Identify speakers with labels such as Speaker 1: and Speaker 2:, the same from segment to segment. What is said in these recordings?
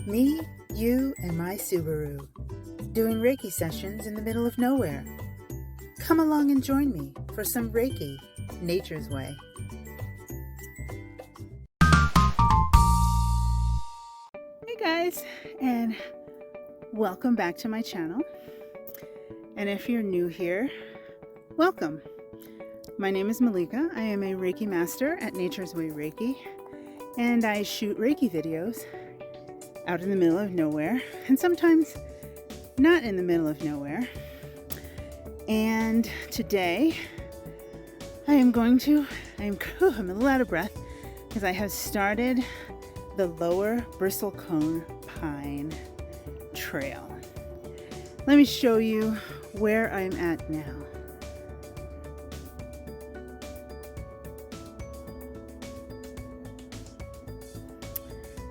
Speaker 1: Me, you, and my Subaru, doing Reiki sessions in the middle of nowhere. Come along and join me for some Reiki, nature's way. Hey guys, and welcome back to my channel. And if you're new here, welcome. My name is Malika. I am a Reiki master at Nature's Way Reiki, and I shoot Reiki videos out in the middle of nowhere, and sometimes not in the middle of nowhere. And today I'm a little out of breath because I have started the lower bristlecone pine trail. Let me show you where I'm at now.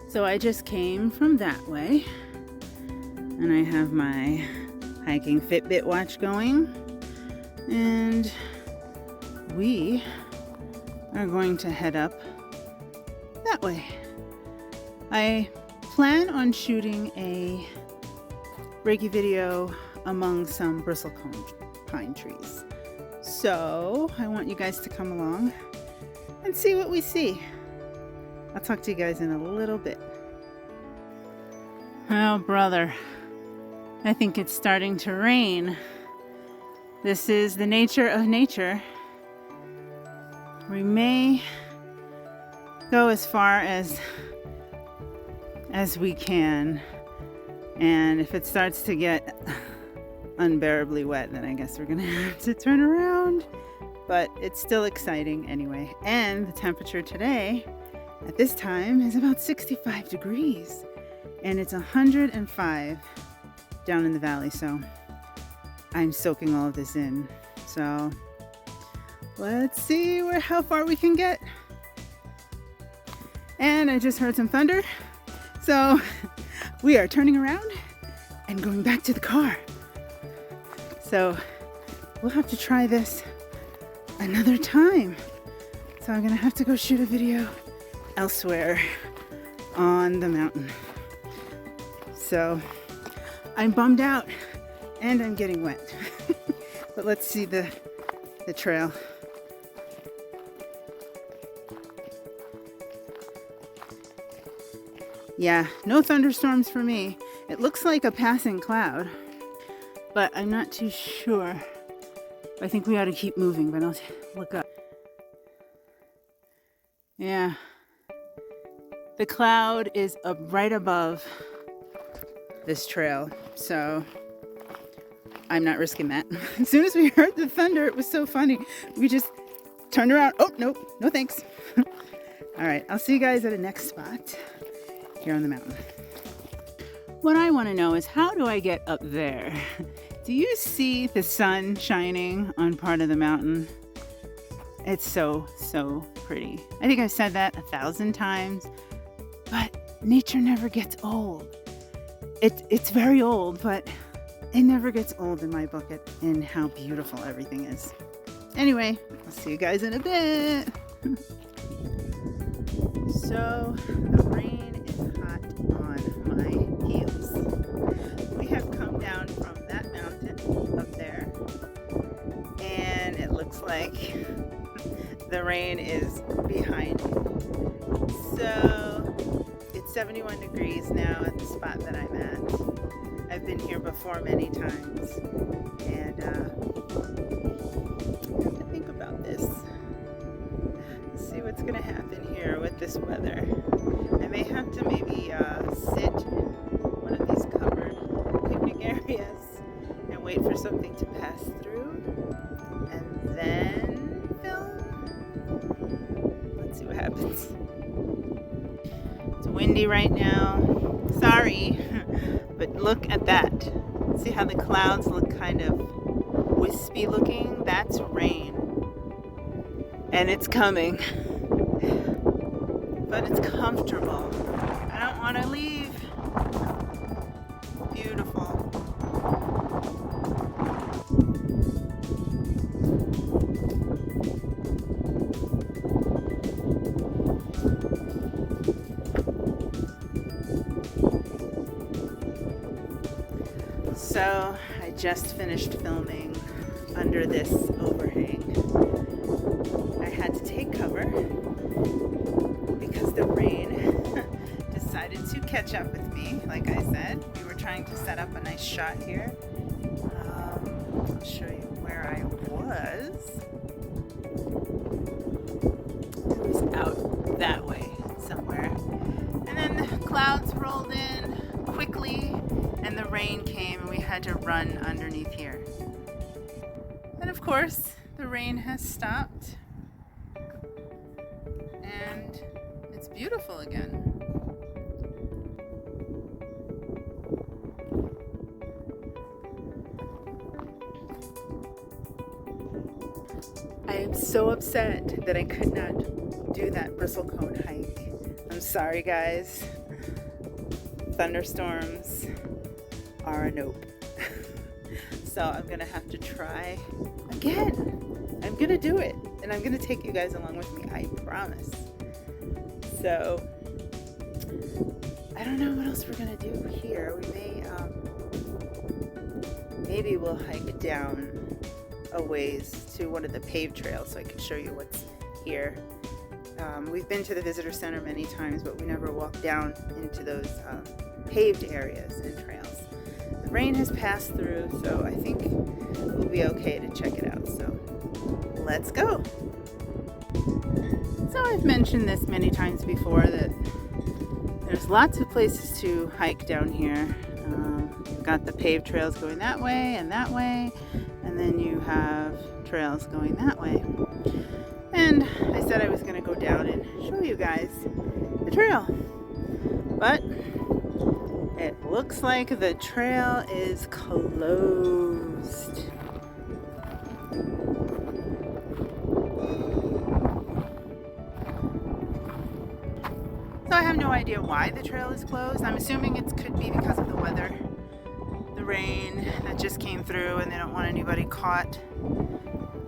Speaker 1: So I just came from that way, and I have my hiking Fitbit watch going, and we are going to head up that way. I plan on shooting a Reiki video among some bristlecone pine trees. So I want you guys to come along and see what we see. I'll talk to you guys in a little bit. Oh, brother. I think it's starting to rain. This is the nature of nature. We may go as far as we can. And if it starts to get unbearably wet, then I guess we're gonna have to turn around. But it's still exciting anyway. And the temperature today at this time is about 65 degrees, and it's 105 down in the valley, so I'm soaking all of this in. So let's see how far we can get. And I just heard some thunder, so we are turning around and going back to the car. So we'll have to try this another time. So I'm gonna have to go shoot a video elsewhere on the mountain. So I'm bummed out and I'm getting wet. But let's see the trail. Yeah, no thunderstorms for me. It looks like a passing cloud, but I'm not too sure. I think we ought to keep moving, but I'll look up. Yeah. The cloud is up right above this trail, so I'm not risking that. As soon as we heard the thunder, it was so funny. We just turned around. Oh, nope, no thanks. All right, I'll see you guys at the next spot here on the mountain. What I want to know is, how do I get up there? Do you see the sun shining on part of the mountain? It's so pretty. I think I've said that 1,000 times. But nature never gets old. It's very old, but it never gets old in my book in how beautiful everything is. Anyway, I'll see you guys in a bit. So the rain is hot on my heels. We have come down from that mountain up there, and it looks like the rain is behind me. So it's 71 degrees now at the spot that I'm at. I've been here before many times, and I have to think about this. See what's gonna happen here with this weather. I may have to maybe sit in one of these covered picnic areas and wait for something to pass through, and then film. Let's see what happens. It's windy right now. Sorry, but look at that. See how the clouds look kind of wispy looking? That's rain. And it's coming. But it's comfortable. I don't want to leave. Beautiful. So I just finished filming under this overhang. I had to take cover because the rain decided to catch up with me. Like I said, we were trying to set up a nice shot here. I'll show you where I was. It was out that way somewhere. And then the clouds rolled in quickly and the rain came and we had to run underneath here. And of course, the rain has stopped and it's beautiful again. I am so upset that I could not do that bristlecone hike. I'm sorry, guys. Thunderstorms are a nope. So I'm gonna have to try again. I'm gonna do it, and I'm gonna take you guys along with me, I promise. So I don't know what else we're gonna do here. We may maybe we'll hike down a ways to one of the paved trails so I can show you what's here. We've been to the visitor center many times, but we never walked down into those paved areas and trails. The rain has passed through, so I think we'll be okay to check it out. So let's go. So I've mentioned this many times before that there's lots of places to hike down here. You've got the paved trails going that way, and then you have trails going that way. And I said I was going to go down and show you guys the trail. But it looks like the trail is closed. So I have no idea why the trail is closed. I'm assuming it could be because of the weather. The rain that just came through and they don't want anybody caught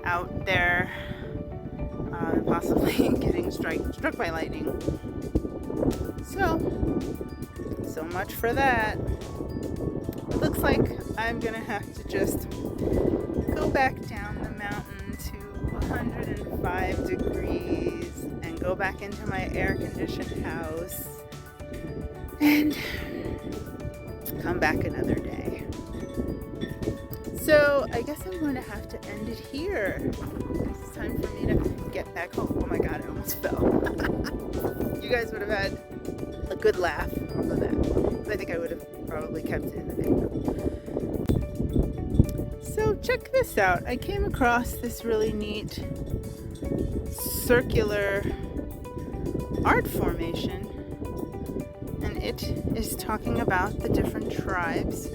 Speaker 1: out there. Possibly getting struck by lightning. So much for that. It looks like I'm gonna have to just go back down the mountain to 105 degrees and go back into my air-conditioned house and come back another day. So I guess I'm going to have to end it here. It's time for me to get back home. Oh my god, I almost fell. You guys would have had a good laugh off of that. I think I would have probably kept it in the video. So check this out. I came across this really neat circular art formation, and it is talking about the different tribes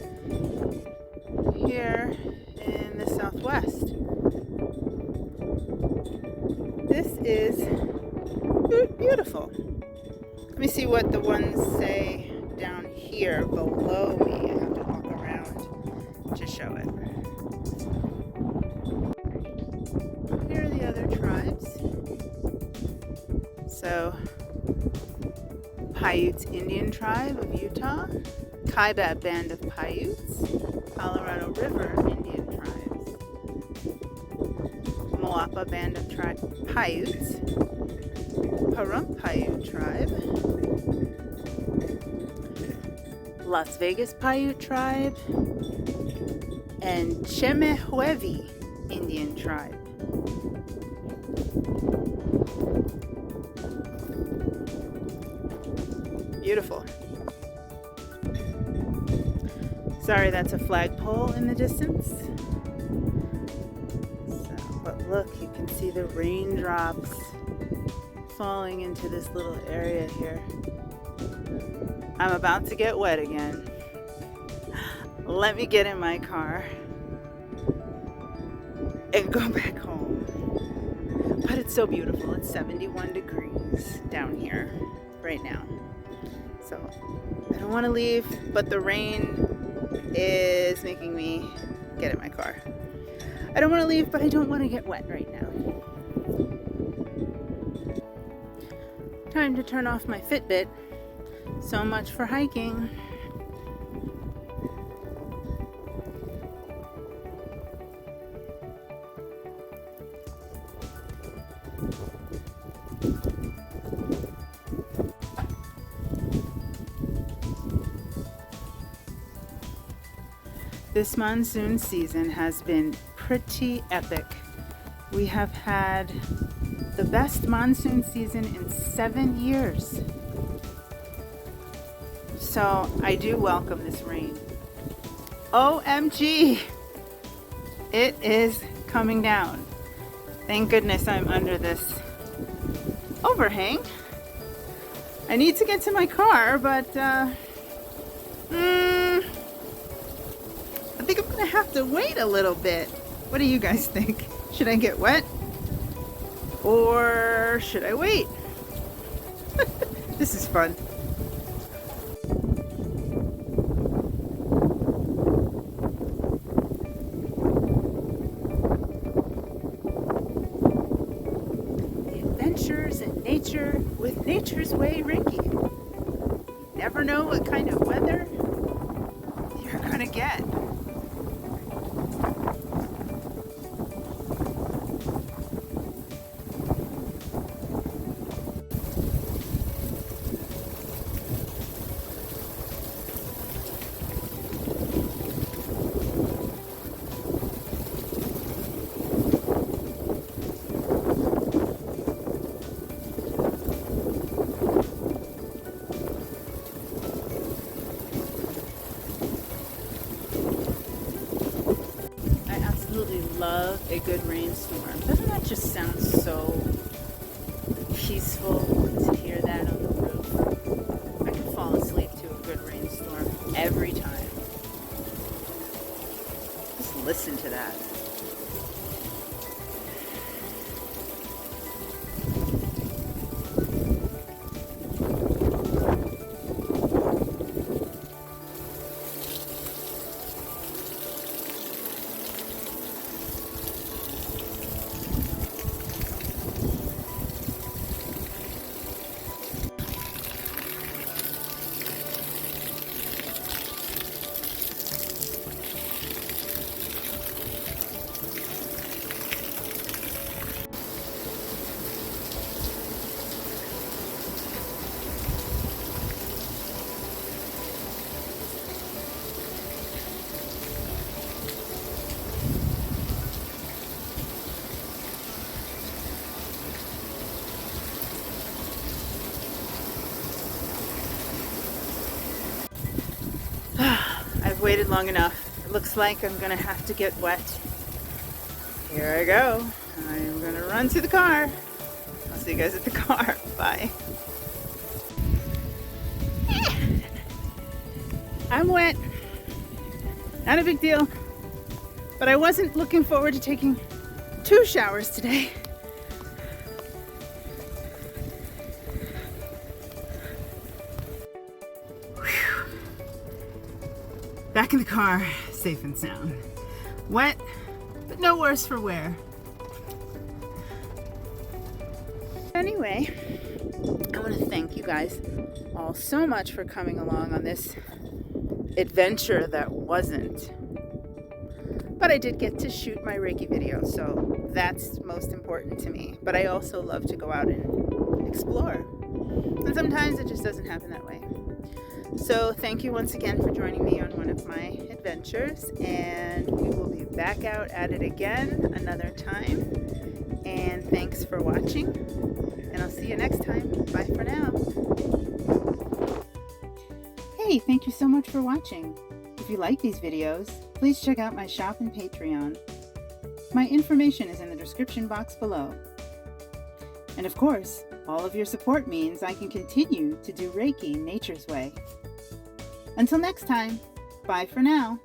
Speaker 1: here in the Southwest. This is beautiful. Let me see what the ones say down here below me. I have to walk around to show it. Here are the other tribes. So, Paiutes Indian Tribe of Utah, Kaibab Band of Paiutes, Colorado River Indian Tribes, Moapa Band of Paiutes, Pahrump Paiute Tribe, Las Vegas Paiute Tribe, and Chemehuevi Indian Tribe. Beautiful. Sorry, that's a flagpole in the distance. So, but look, you can see the raindrops falling into this little area here. I'm about to get wet again. Let me get in my car and go back home. But it's so beautiful. It's 71 degrees down here right now. So I don't want to leave, but the rain is making me get in my car. I don't want to leave, but I don't want to get wet right now. Time to turn off my Fitbit. So much for hiking. This monsoon season has been pretty epic. We have had the best monsoon season in 7 years. So I do welcome this rain. OMG! It is coming down. Thank goodness I'm under this overhang. I need to get to my car, but I think I'm gonna have to wait a little bit. What do you guys think? Should I get wet? Or should I wait? This is fun. The adventures in nature with Nature's Way Reiki. You never know what kind of weather you're gonna get. Love a good rainstorm. Doesn't that just sound so peaceful to hear that on the roof? I can fall asleep to a good rainstorm every time. Just listen to that. I've waited long enough. It looks like I'm gonna have to get wet. Here I go. I'm gonna run to the car. I'll see you guys at the car. Bye. I'm wet. Not a big deal. But I wasn't looking forward to taking 2 showers today. Back in the car, safe and sound. Wet, but no worse for wear. Anyway, I want to thank you guys all so much for coming along on this adventure that wasn't. But I did get to shoot my Reiki video, so that's most important to me. But I also love to go out and explore. And sometimes it just doesn't happen that way. So thank you once again for joining me on one of my adventures, and we will be back out at it again another time. And thanks for watching, and I'll see you next time. Bye for now. Hey, thank you so much for watching. If you like these videos, please check out my shop and Patreon. My information is in the description box below. And of course, all of your support means I can continue to do Reiki Nature's Way. Until next time, bye for now.